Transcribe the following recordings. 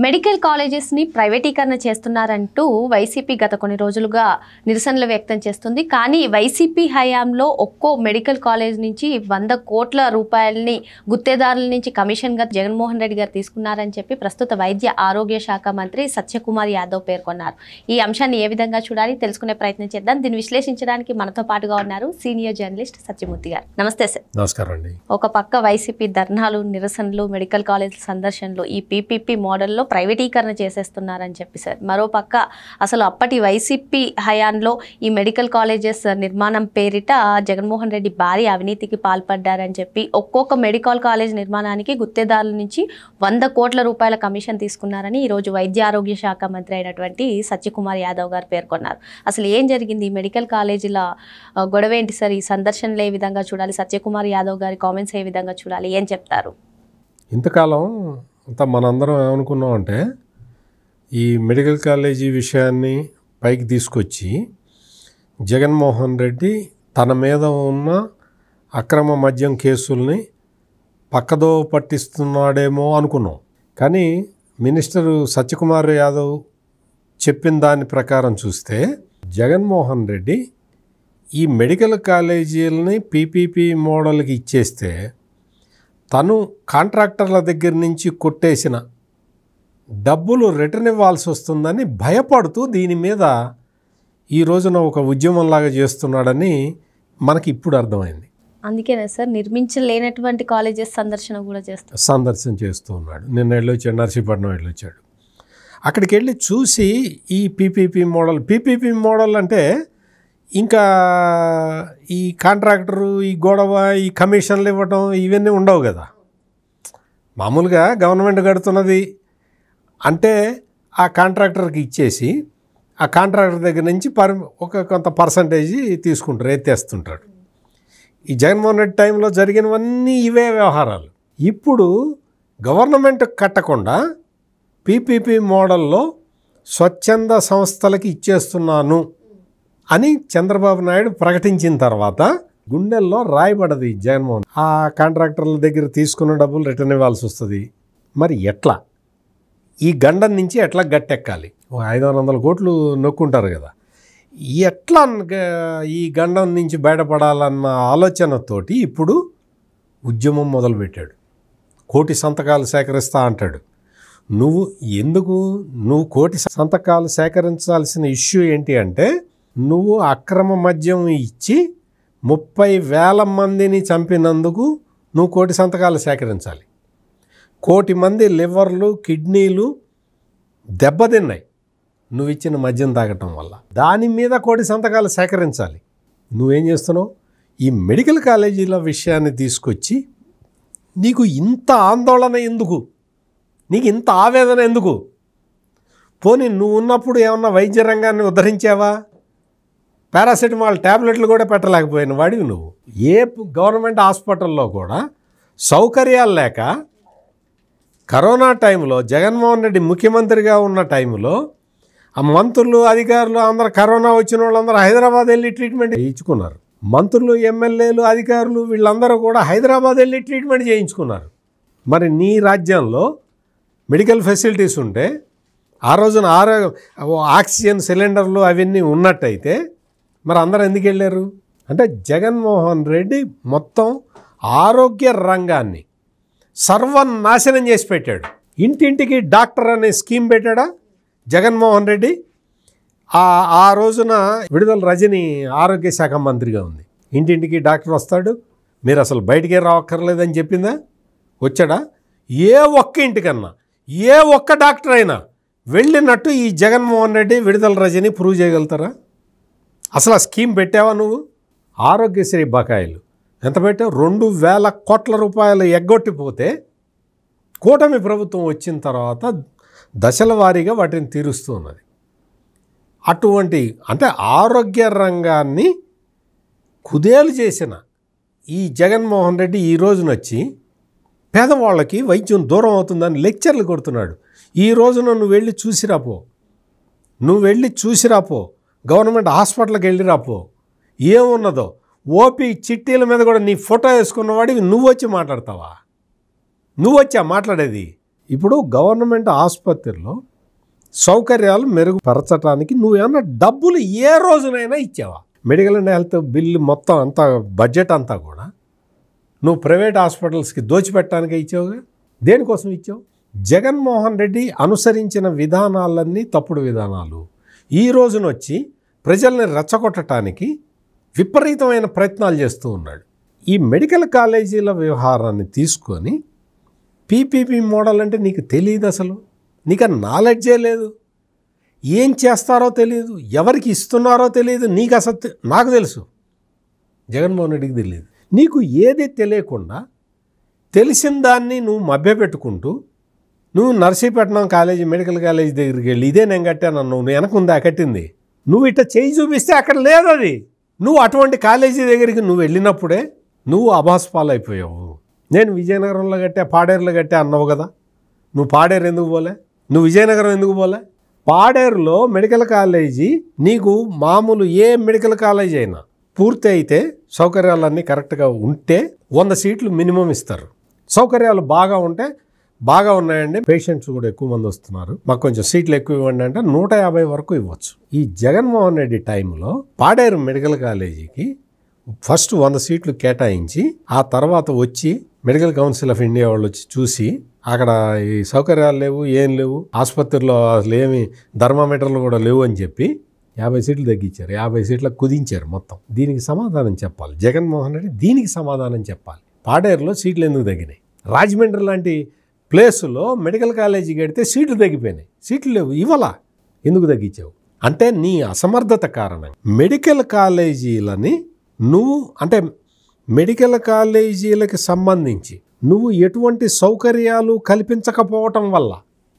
Medical colleges ని ప్రైవేటీకరణ చేస్తున్నారంటూ YCP గత కొన్ని రోజులుగా నిరసనలు వ్యక్తం చేస్తుంది. కానీ వైసీపీ హయాంలో ఒక్కో మెడికల్ కాలేజ్ నుంచి 100 కోట్ల రూపాయలని గుత్తేదారుల నుంచి కమిషన్ గా జగన్మోహన్ రెడ్డి గారు తీసుకున్నారని చెప్పి ప్రస్తుత వైద్య ఆరోగ్య శాఖ మంత్రి సత్యకుమార్ యాదవ్ పేర్కొన్నారు. ఈ అంశాన్ని ఏ విధంగా చూడాలి తెలుసుకునే ప్రయత్నం చేద్దాం. దీన్ని విశ్లేషించడానికి మనతో పాటుగా ఉన్నారు సీనియర్ జర్నలిస్ట్ సత్యమూర్తి గారు. నమస్తే సార్. నమస్కారం అండి. ఒక పక్క వైసీపీ ధర్నాలు, నిరసనలు, మెడికల్ కాలేజ్ సందర్శనలు, ఈ పీపీపీ మోడల్లో ప్రైవేటీకరణ చేసేస్తున్నారని చెప్పి సార్, మరోపక్క అసలు అప్పటి వైసీపీ హయాంలో ఈ మెడికల్ కాలేజెస్ నిర్మాణం పేరిట జగన్మోహన్ రెడ్డి భారీ అవినీతికి పాల్పడ్డారని చెప్పి ఒక్కొక్క మెడికల్ కాలేజ్ నిర్మాణానికి గుత్తేదారుల నుంచి 100 కోట్ల రూపాయల కమిషన్ తీసుకున్నారని ఈరోజు వైద్య ఆరోగ్య శాఖ మంత్రి అయినటువంటి సత్యకుమార్ యాదవ్ గారు పేర్కొన్నారు. అసలు ఏం జరిగింది? మెడికల్ కాలేజీల గొడవ ఏంటి సార్? ఈ సందర్శనలు ఏ విధంగా చూడాలి? సత్యకుమార్ యాదవ్ గారి కామెంట్స్ ఏ విధంగా చూడాలి? ఏం చెప్తారు? ఇంతకాలం అంతా మనందరం ఏమనుకున్నాం అంటే ఈ మెడికల్ కాలేజీ విషయాన్ని పైకి తీసుకొచ్చి జగన్మోహన్ రెడ్డి తన మీద ఉన్న అక్రమ మద్యం కేసుల్ని పక్కదో పట్టిస్తున్నాడేమో అనుకున్నాం. కానీ మినిస్టర్ సత్యకుమార్ యాదవ్ చెప్పిన దాని ప్రకారం చూస్తే జగన్మోహన్ రెడ్డి ఈ మెడికల్ కాలేజీలని పీపీపీ మోడల్కి ఇచ్చేస్తే తను కాంట్రాక్టర్ల దగ్గర నుంచి కొట్టేసిన డబ్బులు రిటర్న్ ఇవ్వాల్సి వస్తుందని భయపడుతూ దీని మీద ఈ రోజున ఒక ఉద్యమంలాగా చేస్తున్నాడని మనకి ఇప్పుడు అర్థమైంది. అందుకేనా సార్ నిర్మించలేనటువంటి కాలేజెస్ సందర్శన చేస్తూ ఉన్నాడు. నిన్న వెళ్ళొచ్చాడు, నర్సీపట్నం వెళ్ళొచ్చాడు. అక్కడికి వెళ్ళి చూసి ఈ పీపీపీ మోడల్ అంటే ఇంకా ఈ కాంట్రాక్టరు, ఈ గొడవ, ఈ కమిషన్లు ఇవ్వటం ఇవన్నీ ఉండవు కదా. మామూలుగా గవర్నమెంట్ కడుతున్నది అంటే ఆ కాంట్రాక్టర్కి ఇచ్చేసి ఆ కాంట్రాక్టర్ దగ్గర నుంచి కొంత పర్సంటేజీ తీసుకుంటారు, ఎత్తేస్తుంటాడు. ఈ జగన్మోహన్ రెడ్డి టైంలో జరిగినవన్నీ ఇవే వ్యవహారాలు. ఇప్పుడు గవర్నమెంట్ కట్టకుండా పీపీపీ మోడల్లో స్వచ్ఛంద సంస్థలకి ఇచ్చేస్తున్నాను అని చంద్రబాబు నాయుడు ప్రకటించిన తర్వాత గుండెల్లో రాయబడది జగన్మోహన్. ఆ కాంట్రాక్టర్ల దగ్గర తీసుకున్న డబ్బులు రిటర్న్ ఇవ్వాల్సి వస్తుంది. మరి ఎట్లా ఈ గండం నుంచి ఎట్లా గట్టెక్కాలి? 500 కోట్లు నొక్కుంటారు కదా. ఎట్లా ఈ గండం నుంచి బయటపడాలన్న ఆలోచనతోటి ఇప్పుడు ఉద్యమం మొదలుపెట్టాడు. 1 కోటి సంతకాలు సేకరిస్తా అంటాడు. నువ్వు 1 కోటి సంతకాలు సేకరించాల్సిన ఇష్యూ ఏంటి అంటే నువ్వు అక్రమ మద్యం ఇచ్చి 30,000 మందిని చంపినందుకు నువ్వు 1 కోటి సంతకాలు సేకరించాలి. 1 కోటి మంది లివర్లు, కిడ్నీలు దెబ్బతిన్నాయి నువ్వు ఇచ్చిన మద్యం తాగటం వల్ల. దాని మీద 1 కోటి సంతకాలు సేకరించాలి. నువ్వేం చేస్తున్నావు? ఈ మెడికల్ కాలేజీల విషయాన్ని తీసుకొచ్చి నీకు ఇంత ఆందోళన ఎందుకు? నీకు ఇంత ఆవేదన ఎందుకు? పోనీ నువ్వు ఉన్నప్పుడు ఏమన్నా వైద్య రంగాన్ని ఉద్ధరించావా? పారాసెటమాల్ ట్యాబ్లెట్లు కూడా పెట్టలేకపోయిన వాడివి నువ్వు. ఏ గవర్నమెంట్ హాస్పిటల్లో కూడా సౌకర్యాలు లేక కరోనా టైంలో జగన్మోహన్ రెడ్డి ముఖ్యమంత్రిగా ఉన్న టైంలో ఆ మంత్రులు, అధికారులు అందరూ కరోనా వచ్చిన వాళ్ళందరూ హైదరాబాద్ వెళ్ళి ట్రీట్మెంట్ చేయించుకున్నారు. మంత్రులు, ఎమ్మెల్యేలు, అధికారులు వీళ్ళందరూ కూడా హైదరాబాద్ వెళ్ళి ట్రీట్మెంట్ చేయించుకున్నారు. మరి నీ రాజ్యంలో మెడికల్ ఫెసిలిటీస్ ఉంటే ఆ రోజున ఆక్సిజన్ సిలిండర్లు అవన్నీ ఉన్నట్టయితే మరి అందరూ ఎందుకు వెళ్ళారు? అంటే జగన్మోహన్ రెడ్డి మొత్తం ఆరోగ్య రంగాన్ని సర్వనాశనం చేసి పెట్టాడు. ఇంటింటికి డాక్టర్ అనే స్కీమ్ పెట్టాడా జగన్మోహన్ రెడ్డి? ఆ రోజున విడుదల రజని ఆరోగ్య శాఖ మంత్రిగా ఉంది. ఇంటింటికి డాక్టర్ వస్తాడు, మీరు అసలు బయటికే రావక్కర్లేదని చెప్పిందా? వచ్చాడా? ఏ ఒక్క ఇంటికన్నా ఏ ఒక్క డాక్టర్ అయినా వెళ్ళినట్టు ఈ జగన్మోహన్ రెడ్డి, విడుదల రజని ప్రూవ్ చేయగలుగుతారా? అసలు ఆ స్కీమ్ పెట్టావా నువ్వు? ఆరోగ్యశ్రీ బకాయిలు ఎంత పెట్టావు? 2,000 కోట్ల రూపాయలు ఎగ్గొట్టిపోతే కూటమి ప్రభుత్వం వచ్చిన తర్వాత దశల వారీగా వాటిని తీరుస్తూ ఉన్నది. అటువంటి అంటే ఆరోగ్య రంగాన్ని కుదేలు చేసిన ఈ జగన్మోహన్ రెడ్డి ఈ రోజునొచ్చి పేదవాళ్ళకి వైద్యం దూరం అవుతుందని లెక్చర్లు కొడుతున్నాడు. ఈ రోజున నువ్వు వెళ్ళి చూసిరాపో, గవర్నమెంట్ హాస్పిటల్కి వెళ్ళిరాపో, ఏమున్నదో ఓపీ చిట్టీల మీద కూడా నీ ఫోటో వేసుకున్నవాడివి నువ్వు వచ్చి మాట్లాడతావా? నువ్వు వచ్చా మాట్లాడేది? ఇప్పుడు గవర్నమెంట్ ఆసుపత్రిలో సౌకర్యాలు మెరుగుపరచడానికి నువ్వేమన్నా డబ్బులు ఏ రోజునైనా ఇచ్చావా? మెడికల్ అండ్ హెల్త్ బిల్లు మొత్తం అంతా బడ్జెట్ అంతా కూడా నువ్వు ప్రైవేట్ హాస్పిటల్స్కి దోచిపెట్టడానికే ఇచ్చావుగా. దేనికోసం ఇచ్చావు? జగన్మోహన్ రెడ్డి అనుసరించిన విధానాలన్నీ తప్పుడు విధానాలు. ఈ రోజున వచ్చి ప్రజల్ని రెచ్చగొట్టడానికి విపరీతమైన ప్రయత్నాలు చేస్తూ ఉన్నాడు. ఈ మెడికల్ కాలేజీల వ్యవహారాన్ని తీసుకొని పీపీపీ మోడల్ అంటే నీకు తెలియదు, అసలు నీకు ఆ నాలెడ్జే లేదు. ఏం చేస్తారో తెలియదు, ఎవరికి ఇస్తున్నారో తెలియదు. నీకు అసలు నాకు తెలుసు, జగన్మోహన్ రెడ్డికి తెలియదు. నీకు ఏది తెలియకుండా తెలిసిన దాన్ని నువ్వు మభ్యపెట్టుకుంటూ నువ్వు నర్సీపట్నం కాలేజీ మెడికల్ కాలేజీ దగ్గరికి వెళ్ళి ఇదే నేను కట్టాను అన్నావు. నువ్వు వెనకుందా కట్టింది? నువ్వు ఇట్లా చేయి చూపిస్తే అక్కడ లేదు అది. నువ్వు అటువంటి కాలేజీ దగ్గరికి నువ్వు వెళ్ళినప్పుడే నువ్వు అభాస్పాలైపోయావు. నేను విజయనగరంలో కట్టా, పాడేరులో కట్టా అన్నావు కదా. నువ్వు పాడేరు ఎందుకు పోలే? నువ్వు విజయనగరం ఎందుకు పోలే? పాడేరులో మెడికల్ కాలేజీ నీకు మామూలు ఏ మెడికల్ కాలేజీ అయినా పూర్తి అయితే సౌకర్యాలన్నీ కరెక్ట్గా ఉంటే 100 సీట్లు మినిమం ఇస్తారు. సౌకర్యాలు బాగా ఉంటే బాగా ఉన్నాయండి, పేషెంట్స్ కూడా ఎక్కువ మంది వస్తున్నారు, మాకు కొంచెం సీట్లు ఎక్కువ ఇవ్వండి అంటే 150 వరకు ఇవ్వచ్చు. ఈ జగన్మోహన్ రెడ్డి టైంలో పాడేరు మెడికల్ కాలేజీకి ఫస్ట్ 100 సీట్లు కేటాయించి ఆ తర్వాత వచ్చి మెడికల్ కౌన్సిల్ ఆఫ్ ఇండియా వాళ్ళు వచ్చి చూసి అక్కడ ఈ సౌకర్యాలు లేవు, ఏం లేవు, ఆసుపత్రిలో అసలు ఏమి థర్మామీటర్లు కూడా లేవు అని చెప్పి 50 సీట్లు తగ్గించారు. 50 సీట్లకు కుదించారు మొత్తం. దీనికి సమాధానం చెప్పాలి జగన్మోహన్ రెడ్డి, దీనికి సమాధానం చెప్పాలి. పాడేరులో సీట్లు ఎందుకు తగ్గినాయి? రాజమండ్రి లాంటి ప్లేసులో మెడికల్ కాలేజీ కడితే సీట్లు తగ్గిపోయినాయి, సీట్లు లేవు, ఇవ్వాలా? ఎందుకు తగ్గించావు? అంటే నీ అసమర్థత కారణం. మెడికల్ కాలేజీలని నువ్వు అంటే మెడికల్ కాలేజీలకు సంబంధించి నువ్వు ఎటువంటి సౌకర్యాలు కల్పించకపోవటం వల్ల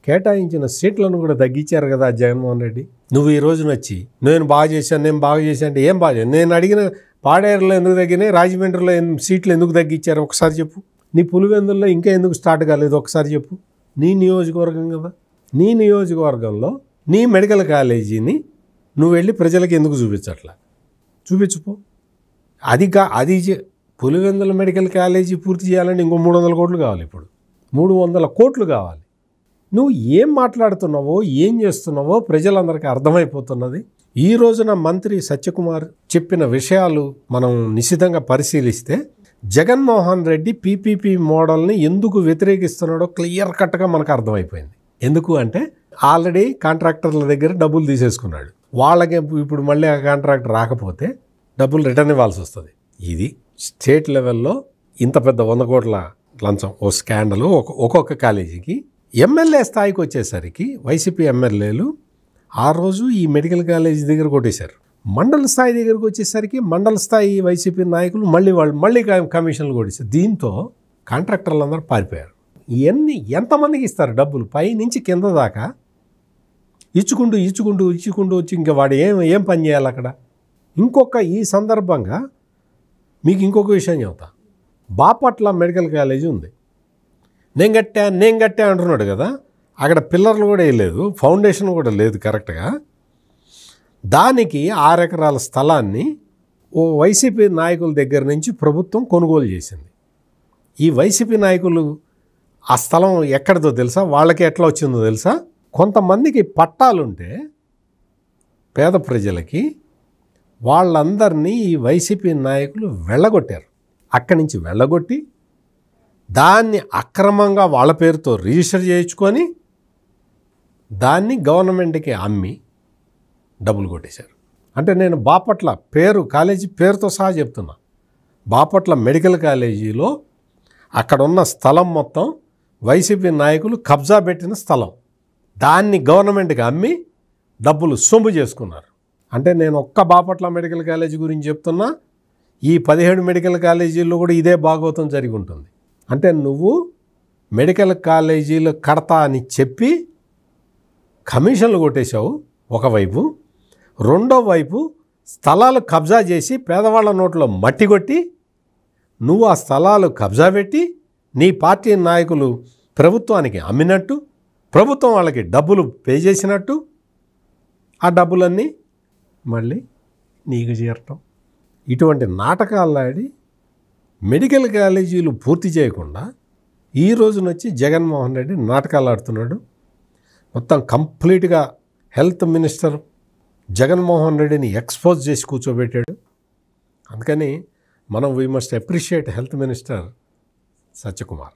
కేటాయించిన సీట్లను కూడా తగ్గించారు కదా జగన్మోహన్ రెడ్డి. నువ్వు ఈ రోజున వచ్చి నేను బాగా చేశాను అంటే ఏం బాగా? నేను అడిగిన పాడేరులో ఎందుకు తగ్గినాయి, రాజమండ్రిలో సీట్లు ఎందుకు తగ్గించారు ఒకసారి చెప్పు. నీ పులివెందుల్లో ఇంకా ఎందుకు స్టార్ట్ కాలేదు ఒకసారి చెప్పు. నీ నియోజకవర్గం కదా, నీ నియోజకవర్గంలో నీ మెడికల్ కాలేజీని నువ్వు వెళ్ళి ప్రజలకు ఎందుకు చూపించట్లా? చూపించుకో. అది పులివెందుల మెడికల్ కాలేజీ పూర్తి చేయాలంటే ఇంకో 300 కోట్లు కావాలి. ఇప్పుడు 300 కోట్లు కావాలి. నువ్వు ఏం మాట్లాడుతున్నావో ఏం చేస్తున్నావో ప్రజలందరికీ అర్థమైపోతున్నది. ఈ రోజున మంత్రి సత్యకుమార్ చెప్పిన విషయాలు మనం నిశితంగా పరిశీలిస్తే జగన్మోహన్ రెడ్డి పీపీపీ మోడల్ని ఎందుకు వ్యతిరేకిస్తున్నాడో క్లియర్ కట్గా మనకు అర్థమైపోయింది. ఎందుకు అంటే ఆల్రెడీ కాంట్రాక్టర్ల దగ్గర డబ్బులు తీసేసుకున్నాడు. వాళ్ళకి ఇప్పుడు మళ్ళీ ఆ కాంట్రాక్ట్ రాకపోతే డబ్బులు రిటర్న్ ఇవ్వాల్సి వస్తుంది. ఇది స్టేట్ లెవెల్లో ఇంత పెద్ద 100 కోట్ల లంచం, ఓ స్కాండలు ఒక్కొక్క కాలేజీకి. ఎమ్మెల్యే స్థాయికి వచ్చేసరికి వైసీపీ ఎమ్మెల్యేలు ఆ రోజు ఈ మెడికల్ కాలేజీ దగ్గర కొట్టేశారు. మండల స్థాయి దగ్గరకు వచ్చేసరికి మండల స్థాయి వైసీపీ నాయకులు మళ్ళీ కమిషన్లు కొట్టేశారు. దీంతో కాంట్రాక్టర్లు అందరూ పారిపోయారు. ఎంతమందికి ఇస్తారు డబ్బులు? పై నుంచి కింద దాకా ఇచ్చుకుంటూ వచ్చి ఇంకా వాడు ఏం పని చేయాలి అక్కడ? ఈ సందర్భంగా మీకు ఇంకొక విషయం చెబుతా. బాపట్ల మెడికల్ కాలేజీ ఉంది. నేను కట్టా అంటున్నాడు కదా. అక్కడ పిల్లర్లు కూడా వేయలేదు, ఫౌండేషన్ కూడా లేదు కరెక్ట్గా. దానికి 6 ఎకరాల స్థలాన్ని ఓ వైసీపీ నాయకుల దగ్గర నుంచి ప్రభుత్వం కొనుగోలు చేసింది. ఈ వైసీపీ నాయకులు ఆ స్థలం ఎక్కడిదో తెలుసా? వాళ్ళకి ఎట్లా వచ్చిందో తెలుసా? కొంతమందికి పట్టాలుంటే పేద ప్రజలకి వాళ్ళందరినీ ఈ వైసీపీ నాయకులు వెళ్ళగొట్టారు. అక్కడి నుంచి వెళ్ళగొట్టి దాన్ని అక్రమంగా వాళ్ళ పేరుతో రిజిస్టర్ చేయించుకొని దాన్ని గవర్నమెంట్కి అమ్మి డబ్బులు కొట్టేశారు. అంటే నేను బాపట్ల కాలేజీ పేరుతో సహా చెప్తున్నా. బాపట్ల మెడికల్ కాలేజీలో అక్కడ ఉన్న స్థలం మొత్తం వైసీపీ నాయకులు కబ్జా పెట్టిన స్థలం. దాన్ని గవర్నమెంట్కి అమ్మి డబ్బులు సొమ్ము చేసుకున్నారు. అంటే నేను ఒక్క బాపట్ల మెడికల్ కాలేజీ గురించి చెప్తున్నా. ఈ 17 మెడికల్ కాలేజీల్లో కూడా ఇదే భాగవతం జరిగి ఉంటుంది. అంటే నువ్వు మెడికల్ కాలేజీలు కడతా అని చెప్పి కమిషన్లు కొట్టేశావు ఒకవైపు, రెండో వైపు స్థలాలు కబ్జా చేసి పేదవాళ్ళ నోట్లో మట్టి కొట్టి నువ్వు ఆ స్థలాలు కబ్జా పెట్టి నీ పార్టీ నాయకులు ప్రభుత్వానికి అమ్మినట్టు, ప్రభుత్వం వాళ్ళకి డబ్బులు పే చేసినట్టు, ఆ డబ్బులన్నీ మళ్ళీ నీకు చేరటం. ఇటువంటి నాటకాలు ఆడి మెడికల్ కాలేజీలు పూర్తి చేయకుండా ఈ రోజున వచ్చి జగన్మోహన్ రెడ్డి నాటకాలు ఆడుతున్నాడు. మొత్తం కంప్లీట్గా హెల్త్ మినిస్టర్ జగన్మోహన్ రెడ్డిని ఎక్స్పోజ్ చేసి కూర్చోబెట్టాడు. అందుకని మనం we must appreciate health minister Satyakumar.